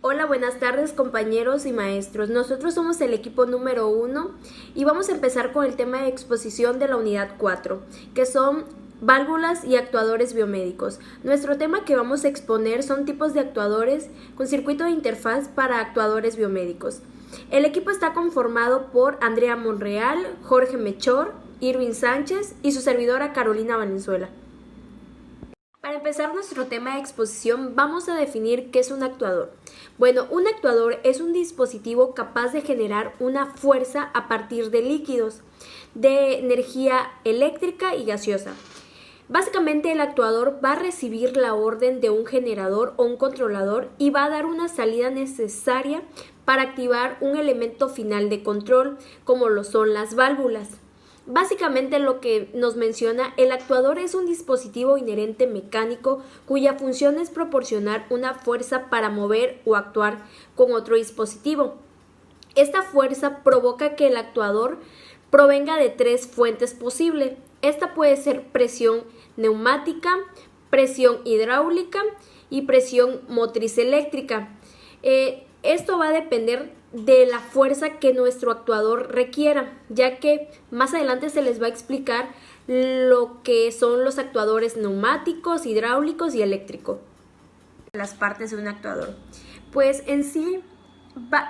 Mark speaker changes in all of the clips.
Speaker 1: Hola, buenas tardes compañeros y maestros. Nosotros somos el equipo número 1 y vamos a empezar con el tema de exposición de la unidad 4, que son válvulas y actuadores biomédicos. Nuestro tema que vamos a exponer son tipos de actuadores con circuito de interfaz para actuadores biomédicos. El equipo está conformado por Andrea Monreal, Jorge Mechor, Irving Sánchez y su servidora Carolina Valenzuela. Para empezar nuestro tema de exposición, vamos a definir qué es un actuador. Bueno, un actuador es un dispositivo capaz de generar una fuerza a partir de líquidos, de energía eléctrica y gaseosa. Básicamente el actuador va a recibir la orden de un generador o un controlador y va a dar una salida necesaria para activar un elemento final de control, como lo son las válvulas. Básicamente lo que nos menciona, el actuador es un dispositivo inherente mecánico cuya función es proporcionar una fuerza para mover o actuar con otro dispositivo. Esta fuerza provoca que el actuador provenga de tres fuentes posibles. Esta puede ser presión neumática, presión hidráulica y presión motriz eléctrica. Esto va a depender de la fuerza que nuestro actuador requiera, ya que más adelante se les va a explicar lo que son los actuadores neumáticos, hidráulicos y eléctricos. Las partes de un actuador. Pues en sí,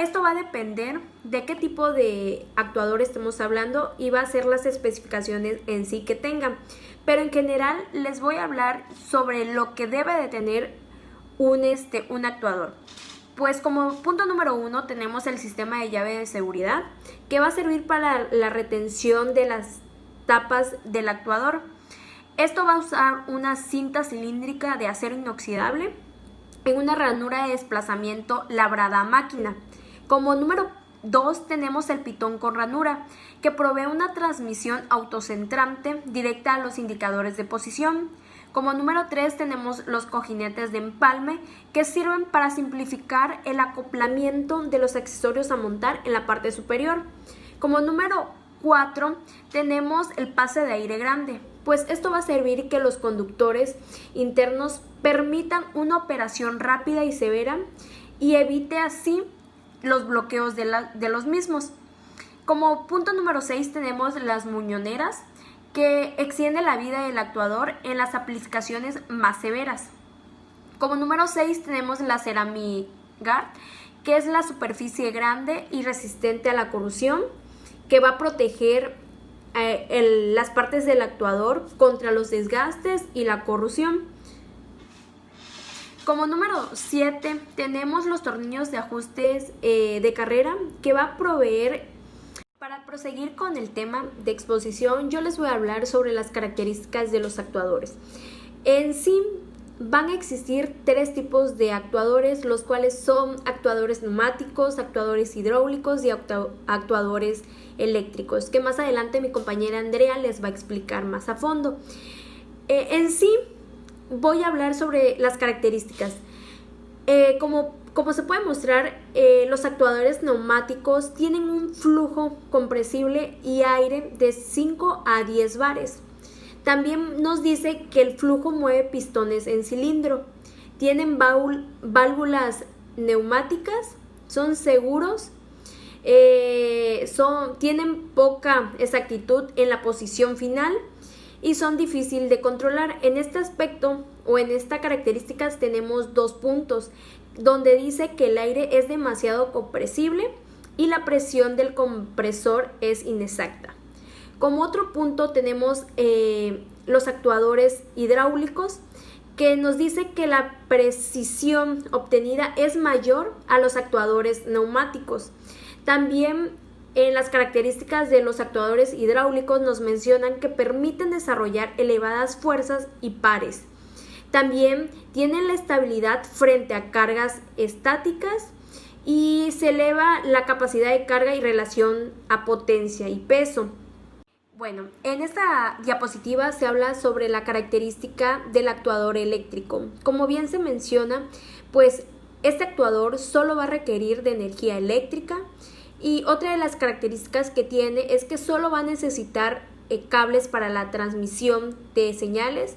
Speaker 1: esto va a depender de qué tipo de actuador estemos hablando y va a ser las especificaciones en sí que tengan. Pero en general les voy a hablar sobre lo que debe de tener un actuador. Pues como punto número 1 tenemos el sistema de llave de seguridad, que va a servir para la retención de las tapas del actuador. Esto va a usar una cinta cilíndrica de acero inoxidable en una ranura de desplazamiento labrada a máquina. Como número 2 tenemos el pitón con ranura, que provee una transmisión autocentrante directa a los indicadores de posición. Como número 3 tenemos los cojinetes de empalme, que sirven para simplificar el acoplamiento de los accesorios a montar en la parte superior. Como número 4 tenemos el pase de aire grande, pues esto va a servir que los conductores internos permitan una operación rápida y severa y evite así los bloqueos de los mismos. Como punto número 6 tenemos las muñoneras, que extiende la vida del actuador en las aplicaciones más severas. Como número 6 tenemos la CeramiGuard, que es la superficie grande y resistente a la corrosión, que va a proteger las partes del actuador contra los desgastes y la corrosión. Como número 7 tenemos los tornillos de ajustes de carrera, que va a proveer. Para proseguir con el tema de exposición, yo les voy a hablar sobre las características de los actuadores. En sí, van a existir tres tipos de actuadores, los cuales son actuadores neumáticos, actuadores hidráulicos y actuadores eléctricos, que más adelante mi compañera Andrea les va a explicar más a fondo. En sí, voy a hablar sobre las características. Como se puede mostrar, los actuadores neumáticos tienen un flujo compresible y aire de 5 a 10 bares. También nos dice que el flujo mueve pistones en cilindro. Tienen válvulas neumáticas, son seguros, tienen poca exactitud en la posición final y son difíciles de controlar. En este aspecto o en estas características tenemos dos puntos, donde dice que el aire es demasiado compresible y la presión del compresor es inexacta. Como otro punto tenemos los actuadores hidráulicos, que nos dice que la precisión obtenida es mayor a los actuadores neumáticos. También en las características de los actuadores hidráulicos nos mencionan que permiten desarrollar elevadas fuerzas y pares. También tienen la estabilidad frente a cargas estáticas y se eleva la capacidad de carga y relación a potencia y peso. Bueno, en esta diapositiva se habla sobre la característica del actuador eléctrico. Como bien se menciona, pues este actuador solo va a requerir de energía eléctrica y otra de las características que tiene es que solo va a necesitar cables para la transmisión de señales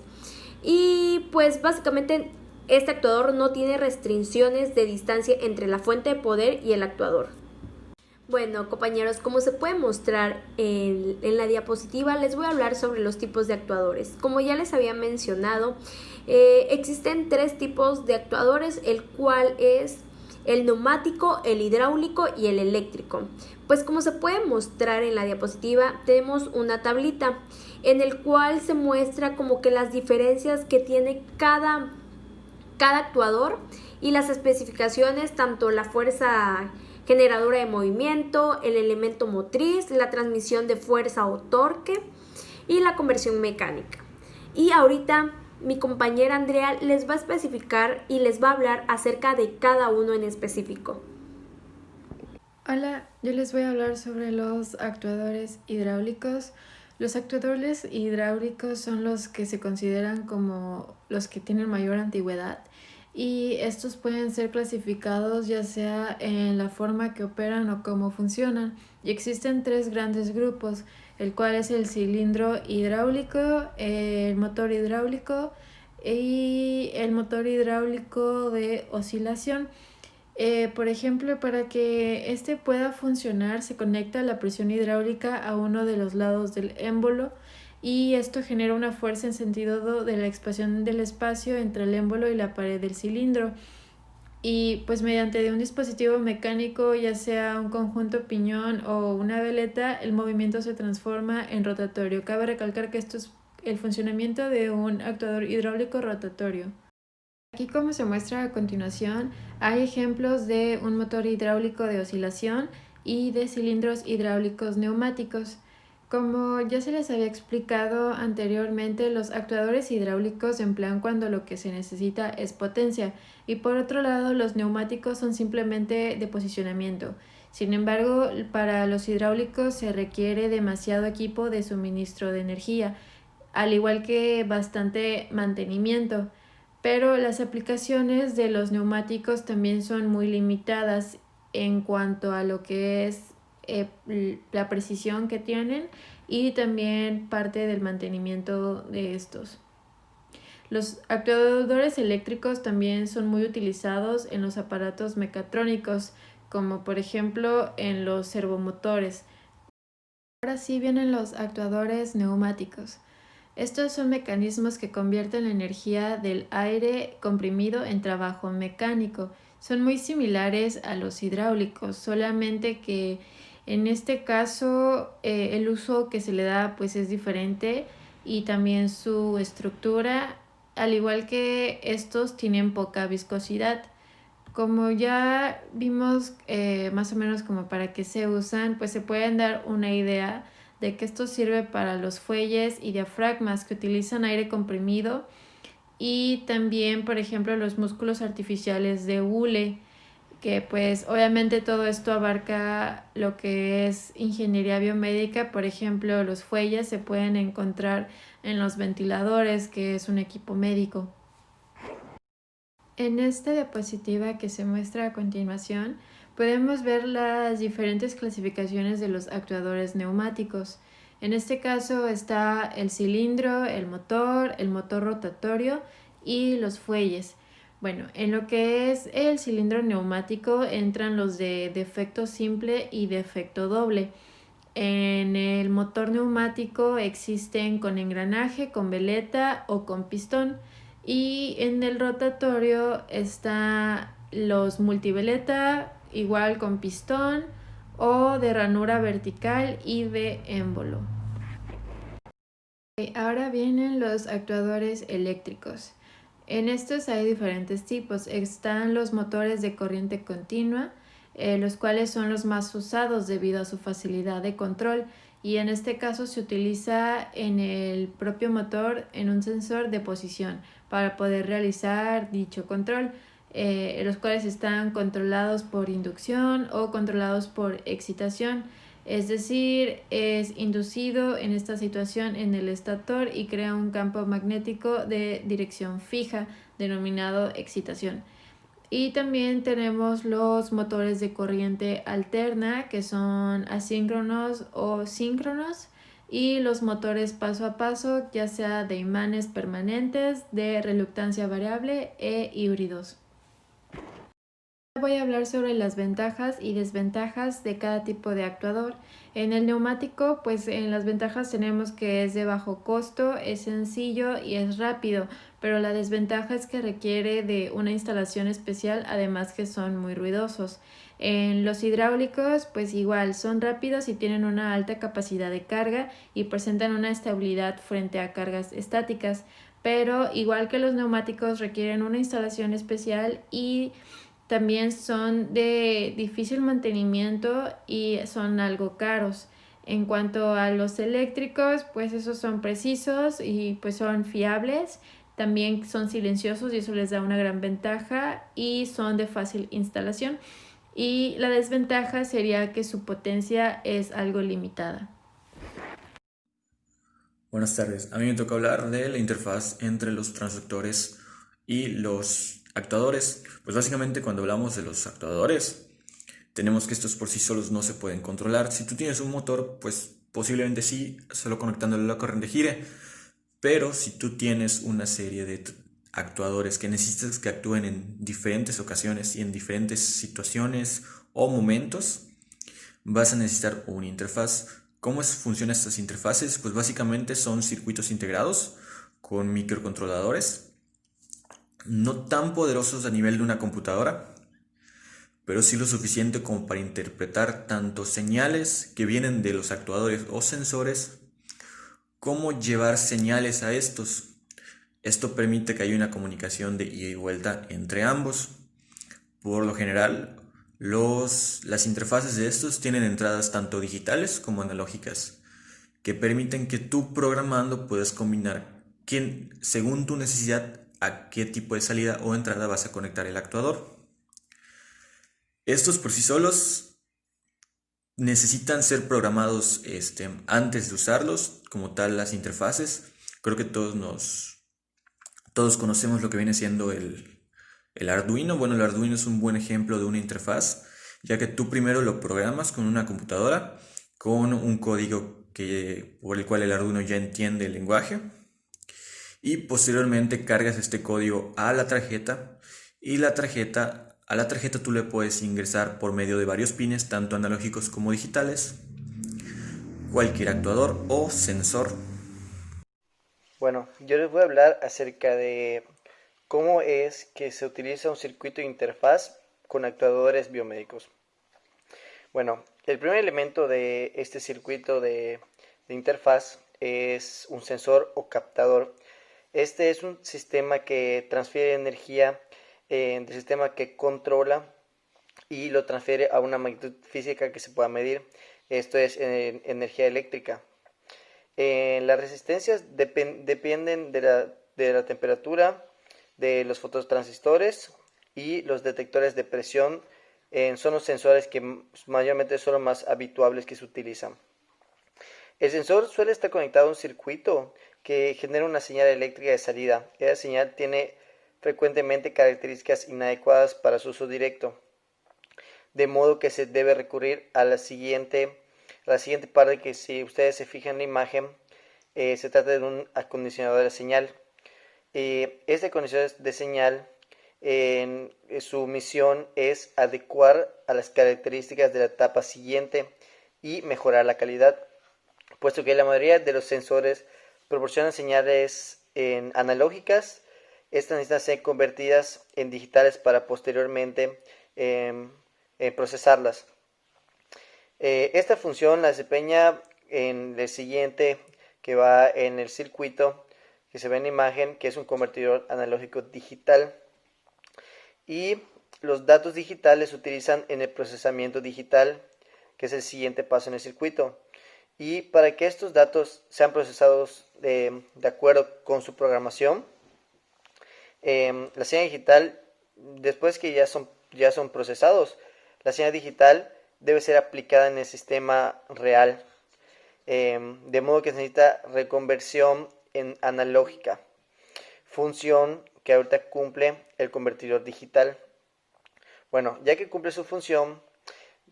Speaker 1: y pues básicamente Este actuador no tiene restricciones de distancia entre la fuente de poder y el actuador. Bueno, compañeros, como se puede mostrar en la diapositiva, les voy a hablar sobre los tipos de actuadores. Como ya les había mencionado, existen 3 tipos de actuadores, el cual es el neumático, el hidráulico y el eléctrico. Pues como se puede mostrar en la diapositiva, tenemos una tablita en el cual se muestra como que las diferencias que tiene cada actuador y las especificaciones, tanto la fuerza generadora de movimiento, el elemento motriz, la transmisión de fuerza o torque y la conversión mecánica. Y ahorita mi compañera Andrea les va a especificar y les va a hablar acerca de cada uno en específico.
Speaker 2: Hola, yo les voy a hablar sobre los actuadores hidráulicos. Los actuadores hidráulicos son los que se consideran como los que tienen mayor antigüedad y estos pueden ser clasificados ya sea en la forma que operan o cómo funcionan. Y existen 3 grandes grupos, el cual es el cilindro hidráulico, el motor hidráulico y el motor hidráulico de oscilación. Por ejemplo, para que este pueda funcionar, se conecta la presión hidráulica a uno de los lados del émbolo y esto genera una fuerza en sentido de la expansión del espacio entre el émbolo y la pared del cilindro. Y pues mediante un dispositivo mecánico, ya sea un conjunto piñón o una veleta, el movimiento se transforma en rotatorio. Cabe recalcar que esto es el funcionamiento de un actuador hidráulico rotatorio. Aquí, como se muestra a continuación, hay ejemplos de un motor hidráulico de oscilación y de cilindros hidráulicos neumáticos. Como ya se les había explicado anteriormente, los actuadores hidráulicos se emplean cuando lo que se necesita es potencia y por otro lado los neumáticos son simplemente de posicionamiento. Sin embargo, para los hidráulicos se requiere demasiado equipo de suministro de energía, al igual que bastante mantenimiento. Pero las aplicaciones de los neumáticos también son muy limitadas en cuanto a lo que es la precisión que tienen y también parte del mantenimiento de estos. Los actuadores eléctricos también son muy utilizados en los aparatos mecatrónicos, como por ejemplo en los servomotores. Ahora sí vienen los actuadores neumáticos. Estos son mecanismos que convierten la energía del aire comprimido en trabajo mecánico. Son muy similares a los hidráulicos, solamente que en este caso el uso que se le da pues es diferente y también su estructura, al igual que estos tienen poca viscosidad. Como ya vimos más o menos como para qué se usan, pues se pueden dar una idea de que esto sirve para los fuelles y diafragmas que utilizan aire comprimido y también, por ejemplo, los músculos artificiales de hule, que pues obviamente todo esto abarca lo que es ingeniería biomédica. Por ejemplo, los fuelles se pueden encontrar en los ventiladores, que es un equipo médico. En esta diapositiva que se muestra a continuación, podemos ver las diferentes clasificaciones de los actuadores neumáticos. En este caso está el cilindro, el motor rotatorio y los fuelles. Bueno, en lo que es el cilindro neumático entran los de defecto simple y defecto doble. En el motor neumático existen con engranaje, con veleta o con pistón. Y en el rotatorio está los multiveleta, igual con pistón o de ranura vertical y de émbolo. Ahora vienen los actuadores eléctricos. En estos hay diferentes tipos. Están los motores de corriente continua, los cuales son los más usados debido a su facilidad de control, y en este caso se utiliza en el propio motor en un sensor de posición para poder realizar dicho control, los cuales están controlados por inducción o controlados por excitación. Es decir, es inducido en esta situación en el estator y crea un campo magnético de dirección fija denominado excitación. Y también tenemos los motores de corriente alterna, que son asíncronos o síncronos, y los motores paso a paso, ya sea de imanes permanentes, de reluctancia variable e híbridos. Voy a hablar sobre las ventajas y desventajas de cada tipo de actuador. En el neumático, pues en las ventajas tenemos que es de bajo costo, es sencillo y es rápido, pero la desventaja es que requiere de una instalación especial, además que son muy ruidosos. En los hidráulicos, pues igual, son rápidos y tienen una alta capacidad de carga y presentan una estabilidad frente a cargas estáticas, pero igual que los neumáticos requieren una instalación especial y también son de difícil mantenimiento y son algo caros. En cuanto a los eléctricos, pues esos son precisos y pues son fiables. También son silenciosos y eso les da una gran ventaja y son de fácil instalación. Y la desventaja sería que su potencia es algo limitada.
Speaker 3: Buenas tardes, a mí me toca hablar de la interfaz entre los transductores y los actuadores. Pues básicamente cuando hablamos de los actuadores, tenemos que estos por sí solos no se pueden controlar. Si tú tienes un motor, pues posiblemente sí, solo conectándole la corriente gire. Pero si tú tienes una serie de actuadores que necesitas que actúen en diferentes ocasiones y en diferentes situaciones o momentos, vas a necesitar una interfaz. ¿Cómo funcionan estas interfaces? Pues básicamente son circuitos integrados con microcontroladores, no tan poderosos a nivel de una computadora, pero sí lo suficiente como para interpretar tanto señales que vienen de los actuadores o sensores, como llevar señales a estos. Esto permite que haya una comunicación de ida y vuelta entre ambos. Por lo general, las interfaces de estos tienen entradas tanto digitales como analógicas, que permiten que tú programando puedas combinar según tu necesidad a qué tipo de salida o entrada vas a conectar el actuador. Estos por sí solos necesitan ser programados antes de usarlos, como tal las interfaces. Creo que todos conocemos lo que viene siendo el Arduino. Bueno, el Arduino es un buen ejemplo de una interfaz, ya que tú primero lo programas con una computadora, con un código por el cual el Arduino ya entiende el lenguaje, y posteriormente cargas este código a la tarjeta, y a la tarjeta tú le puedes ingresar por medio de varios pines, tanto analógicos como digitales, cualquier actuador o sensor.
Speaker 4: Bueno, yo les voy a hablar acerca de cómo es que se utiliza un circuito de interfaz con actuadores biomédicos. Bueno, el primer elemento de este circuito de interfaz es un sensor o captador. Este es un sistema que transfiere energía del sistema que controla y lo transfiere a una magnitud física que se pueda medir. Esto es energía eléctrica. Las resistencias dependen de la temperatura, de los fototransistores y los detectores de presión. Son los sensores que mayormente son los más habituales que se utilizan. El sensor suele estar conectado a un circuito que genera una señal eléctrica de salida. Esa señal tiene frecuentemente características inadecuadas para su uso directo, de modo que se debe recurrir a la siguiente parte, que si ustedes se fijan en la imagen, se trata de un acondicionador de señal. Este acondicionador de señal, su misión es adecuar a las características de la etapa siguiente y mejorar la calidad, puesto que la mayoría de los sensores proporcionan señales analógicas. Estas necesitan ser convertidas en digitales para posteriormente procesarlas. Esta función la desempeña en el siguiente, que va en el circuito que se ve en la imagen, que es un convertidor analógico digital, y los datos digitales se utilizan en el procesamiento digital, que es el siguiente paso en el circuito. Y para que estos datos sean procesados de acuerdo con su programación, la señal digital, después que ya son procesados, la señal digital debe ser aplicada en el sistema real, de modo que se necesita reconversión en analógica, función que ahorita cumple el convertidor digital. Bueno, ya que cumple su función,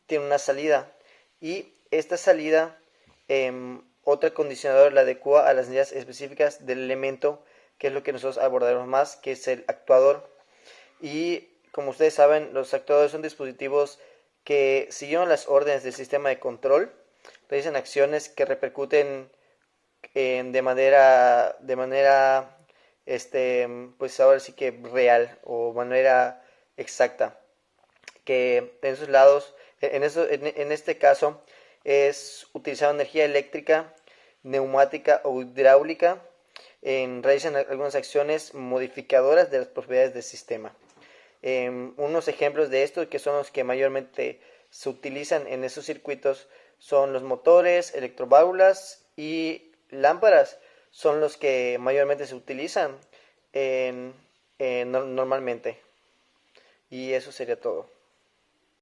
Speaker 4: tiene una salida, y esta salida otro acondicionador la adecua a las necesidades específicas del elemento, que es lo que nosotros abordaremos más, que es el actuador. Y como ustedes saben, los actuadores son dispositivos que, siguiendo las órdenes del sistema de control, realizan acciones que repercuten de manera pues ahora sí que real o manera exacta, que en esos lados, en este caso, es utilizar energía eléctrica, neumática o hidráulica, realizan algunas acciones modificadoras de las propiedades del sistema. Unos ejemplos de esto, que son los que mayormente se utilizan en esos circuitos, son los motores, electroválvulas y lámparas, son los que mayormente se utilizan normalmente. Y eso sería todo.